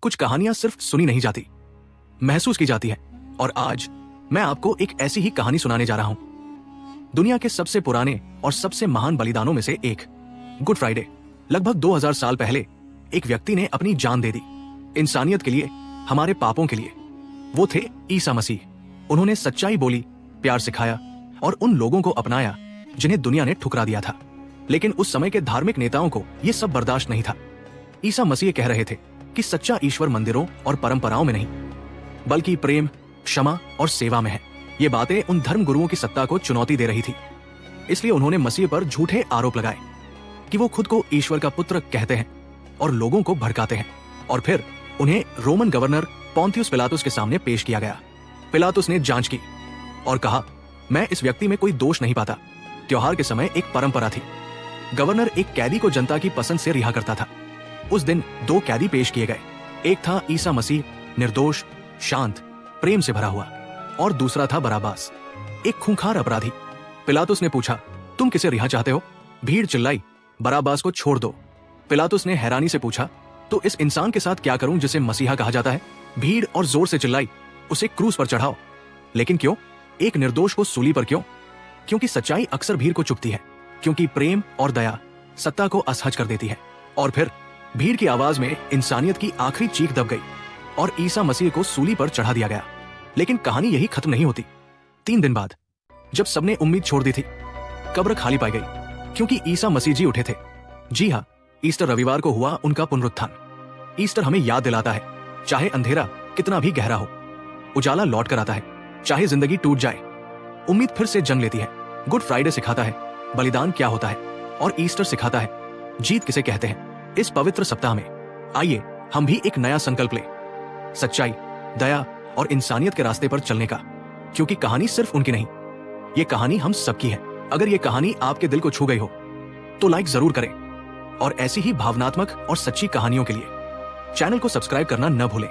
कुछ कहानियां सिर्फ सुनी नहीं जाती, महसूस की जाती है। और आज मैं आपको एक ऐसी ही कहानी सुनाने जा रहा हूं। दुनिया के सबसे पुराने और सबसे महान बलिदानों में से एक, गुड फ्राइडे। लगभग 2000 साल पहले एक व्यक्ति ने अपनी जान दे दी, इंसानियत के लिए, हमारे पापों के लिए। वो थे ईसा मसीह। उन्होंने सच्चाई बोली, प्यार सिखाया और उन लोगों को अपनाया जिन्हें दुनिया ने ठुकरा दिया था। लेकिन उस समय के धार्मिक नेताओं को यह सब बर्दाश्त नहीं था। ईसा मसीह कह रहे थे कि सच्चा ईश्वर मंदिरों और परंपराओं में नहीं, बल्कि प्रेम, क्षमा और सेवा में है। ये बातें उन धर्म गुरुओं की सत्ता को चुनौती दे रही थी। इसलिए उन्होंने मसीह पर झूठे आरोप लगाए कि वो खुद को ईश्वर का पुत्र कहते हैं और लोगों को भड़काते हैं। और फिर उन्हें रोमन गवर्नर पोंतियुस पिलातुस के सामने पेश किया गया। पिलातुस ने जांच की और कहा, मैं इस व्यक्ति में कोई दोष नहीं पाता। त्योहार के समय एक परंपरा थी, गवर्नर एक कैदी को जनता की पसंद से रिहा करता था। उस दिन 2 कैदी पेश किए गए। एक था ईसा मसीह, निर्दोष, शांत, प्रेम से भरा हुआ, और दूसरा था बराबास, एक खूंखार अपराधी। पिलातुस ने पूछा, तुम किसे रिहा चाहते हो? भीड़ चिल्लाई, बराबास को छोड़ दो। पिलातुस ने हैरानी से पूछा, तो इस इंसान के साथ क्या करूं जिसे मसीहा कहा जाता है? भीड़ और जोर से चिल्लाई, उसे क्रूस पर चढ़ाओ। लेकिन क्यों? एक निर्दोष को सूली पर क्यों? क्योंकि सच्चाई अक्सर भीड़ को चुभती है, क्योंकि प्रेम और दया सत्ता को असहज कर देती है। और फिर भीड़ की आवाज में इंसानियत की आखिरी चीख दब गई और ईसा मसीह को सूली पर चढ़ा दिया गया। लेकिन कहानी यही खत्म नहीं होती। 3 दिन बाद, जब सबने उम्मीद छोड़ दी थी, कब्र खाली पाई गई, क्योंकि ईसा मसीह जी उठे थे। जी हाँ, ईस्टर रविवार को हुआ उनका पुनरुत्थान। ईस्टर हमें याद दिलाता है, चाहे अंधेरा कितना भी गहरा हो, उजाला लौट कर आता है। चाहे जिंदगी टूट जाए, उम्मीद फिर से जन्म लेती है। गुड फ्राइडे सिखाता है बलिदान क्या होता है, और ईस्टर सिखाता है जीत किसे कहते हैं। इस पवित्र सप्ताह में आइए हम भी एक नया संकल्प लें, सच्चाई, दया और इंसानियत के रास्ते पर चलने का। क्योंकि कहानी सिर्फ उनकी नहीं, ये कहानी हम सबकी है। अगर ये कहानी आपके दिल को छू गई हो तो लाइक जरूर करें, और ऐसी ही भावनात्मक और सच्ची कहानियों के लिए चैनल को सब्सक्राइब करना न भूलें।